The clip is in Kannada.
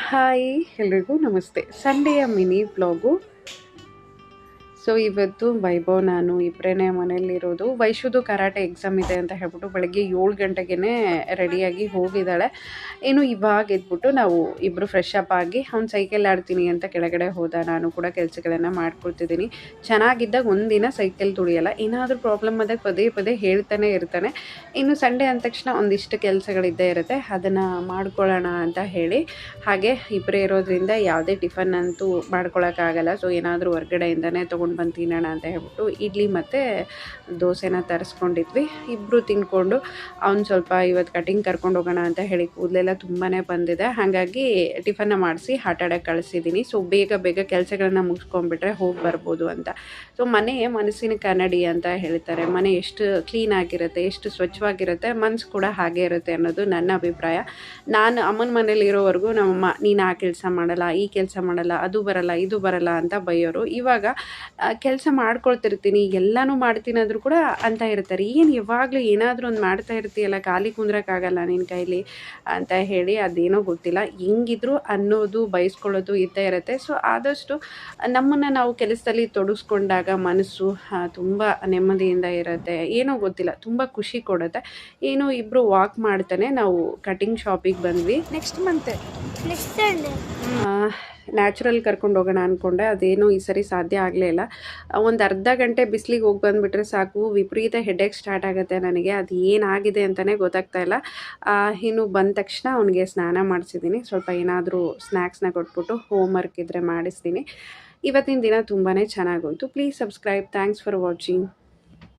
ಹಾಯ್ ಎಲ್ರಿಗೂ ನಮಸ್ತೆ. ಸಂಡೆಯ ಮಿನಿ ವ್ಲಾಗು. ಸೊ ಇವತ್ತು ವೈಭವ್ ನಾನು ಇಬ್ಬರೇ ಮನೆಯಲ್ಲಿರೋದು. ವೈಶುದು ಕರಾಟೆ ಎಕ್ಸಾಮ್ ಇದೆ ಅಂತ ಹೇಳ್ಬಿಟ್ಟು ಬೆಳಗ್ಗೆ 7 ಗಂಟೆಗೆ ರೆಡಿಯಾಗಿ ಹೋಗಿದ್ದಾಳೆ. ಇನ್ನು ಇವಾಗ ಎದ್ಬಿಟ್ಟು ನಾವು ಇಬ್ಬರು ಫ್ರೆಶ್ ಅಪ್ ಆಗಿ ಅವ್ನು ಸೈಕಲ್ ಆಡ್ತೀನಿ ಅಂತ ಕೆಳಗಡೆ ಹೋದ. ನಾನು ಕೂಡ ಕೆಲಸಗಳನ್ನು ಮಾಡ್ಕೊಳ್ತಿದ್ದೀನಿ. ಚೆನ್ನಾಗಿದ್ದಾಗ ಒಂದಿನ ಸೈಕಲ್ ತುಳಿಯಲ್ಲ, ಏನಾದರೂ ಪ್ರಾಬ್ಲಮ್ ಆದಾಗ ಪದೇ ಪದೇ ಹೇಳ್ತಾನೆ ಇರ್ತಾನೆ. ಇನ್ನು ಸಂಡೇ ಅಂದ ತಕ್ಷಣ ಒಂದಿಷ್ಟು ಕೆಲಸಗಳಿದ್ದೇ ಇರುತ್ತೆ, ಅದನ್ನು ಮಾಡ್ಕೊಳ್ಳೋಣ ಅಂತ ಹೇಳಿ ಹಾಗೆ ಇಬ್ಬರೇ ಇರೋದ್ರಿಂದ ಯಾವುದೇ ಟಿಫನ್ ಅಂತೂ ಮಾಡ್ಕೊಳಕ್ಕಾಗಲ್ಲ. ಸೊ ಏನಾದರೂ ಹೊರ್ಗಡೆಯಿಂದನೇ ತೊಗೊಂಡು ಬಂದು ತಿನ್ನೋಣ ಅಂತ ಹೇಳ್ಬಿಟ್ಟು ಇಡ್ಲಿ ಮತ್ತು ದೋಸೆನ ತರಿಸ್ಕೊಂಡಿದ್ವಿ. ಇಬ್ಬರು ತಿಂದ್ಕೊಂಡು ಅವ್ನು ಸ್ವಲ್ಪ ಇವತ್ತು ಕಟಿಂಗ್ ಕರ್ಕೊಂಡು ಹೋಗೋಣ ಅಂತ ಹೇಳಿ ಕೂದಲೆಲ್ಲ ತುಂಬಾ ಬಂದಿದೆ, ಹಾಗಾಗಿ ಟಿಫನ್ನ ಮಾಡಿಸಿ ಆಟಾಡಕ್ಕೆ ಕಳಿಸಿದ್ದೀನಿ. ಸೊ ಬೇಗ ಬೇಗ ಕೆಲಸಗಳನ್ನ ಮುಗಿಸ್ಕೊಂಡ್ಬಿಟ್ರೆ ಹೋಗಿ ಬರ್ಬೋದು ಅಂತ. ಸೊ ಮನೆ ಮನಸ್ಸಿನ ಕನ್ನಡಿ ಅಂತ ಹೇಳ್ತಾರೆ. ಮನೆ ಎಷ್ಟು ಕ್ಲೀನ್ ಆಗಿರುತ್ತೆ, ಎಷ್ಟು ಸ್ವಚ್ಛವಾಗಿರುತ್ತೆ, ಮನಸ್ಸು ಕೂಡ ಹಾಗೆ ಇರುತ್ತೆ ಅನ್ನೋದು ನನ್ನ ಅಭಿಪ್ರಾಯ. ನಾನು ಅಮ್ಮನ ಮನೇಲಿ ಇರೋವರೆಗೂ ನಮ್ಮಮ್ಮ ನೀನು ಆ ಕೆಲಸ ಮಾಡಲ್ಲ, ಈ ಕೆಲಸ ಮಾಡಲ್ಲ, ಅದು ಬರಲ್ಲ, ಇದು ಬರಲ್ಲ ಅಂತ ಬೈಯೋರು. ಇವಾಗ ಕೆಲಸ ಮಾಡ್ಕೊಳ್ತಿರ್ತೀನಿ, ಎಲ್ಲನೂ ಮಾಡ್ತೀನಿ ಅಂದರೂ ಕೂಡ ಅಂತ ಇರ್ತಾರೆ, ಏನು ಯಾವಾಗಲೂ ಏನಾದರೂ ಒಂದು ಮಾಡ್ತಾ ಇರ್ತೀಯಲ್ಲ, ಖಾಲಿ ಕುಂದ್ರಕ್ಕಾಗಲ್ಲ ನಿನ್ನ ಕೈಲಿ ಅಂತ ಹೇಳಿ. ಅದೇನೋ ಗೊತ್ತಿಲ್ಲ, ಹೆಂಗಿದ್ರು ಅನ್ನೋದು ಬಯಸ್ಕೊಳ್ಳೋದು ಇದ್ದೇ ಇರುತ್ತೆ. ಸೊ ಆದಷ್ಟು ನಮ್ಮನ್ನು ನಾವು ಕೆಲಸದಲ್ಲಿ ತೊಡಗಿಸ್ಕೊಂಡಾಗ ಮನಸ್ಸು ತುಂಬ ನೆಮ್ಮದಿಯಿಂದ ಇರುತ್ತೆ. ಏನೋ ಗೊತ್ತಿಲ್ಲ, ತುಂಬ ಖುಷಿ ಕೊಡುತ್ತೆ. ಏನು ಇಬ್ಬರು ವಾಕ್ ಮಾಡ್ತಾನೆ ನಾವು ಕಟಿಂಗ್ ಶಾಪಿಗೆ ಬಂದ್ವಿ. Next month next Sunday natural ಕರ್ಕೊಂಡು ಹೋಗೋಣ ಅಂದ್ಕೊಂಡೆ, ಅದೇನೂ ಈ ಸರಿ ಸಾಧ್ಯ ಆಗಲೇ ಇಲ್ಲ. ಒಂದು ಅರ್ಧ ಗಂಟೆ ಬಿಸಿಲಿಗೆ ಹೋಗಿ ಬಂದುಬಿಟ್ರೆ ಸಾಕು, ವಿಪರೀತ ಹೆಡ್ಏಕ್ ಸ್ಟಾರ್ಟ್ ಆಗುತ್ತೆ ನನಗೆ. ಅದು ಏನಾಗಿದೆ ಅಂತಲೇ ಗೊತ್ತಾಗ್ತಾ ಇಲ್ಲ. ಇನ್ನು ಬಂದ ತಕ್ಷಣ ಅವನಿಗೆ ಸ್ನಾನ ಮಾಡಿಸಿದ್ದೀನಿ, ಸ್ವಲ್ಪ ಏನಾದರೂ ಸ್ನ್ಯಾಕ್ಸ್ನ ಕೊಟ್ಬಿಟ್ಟು ಹೋಮ್ವರ್ಕ್ ಇದ್ದರೆ ಮಾಡಿಸ್ತೀನಿ. ಇವತ್ತಿನ ದಿನ ತುಂಬಾ ಚೆನ್ನಾಗೋಯ್ತು. Please subscribe. Thanks for watching.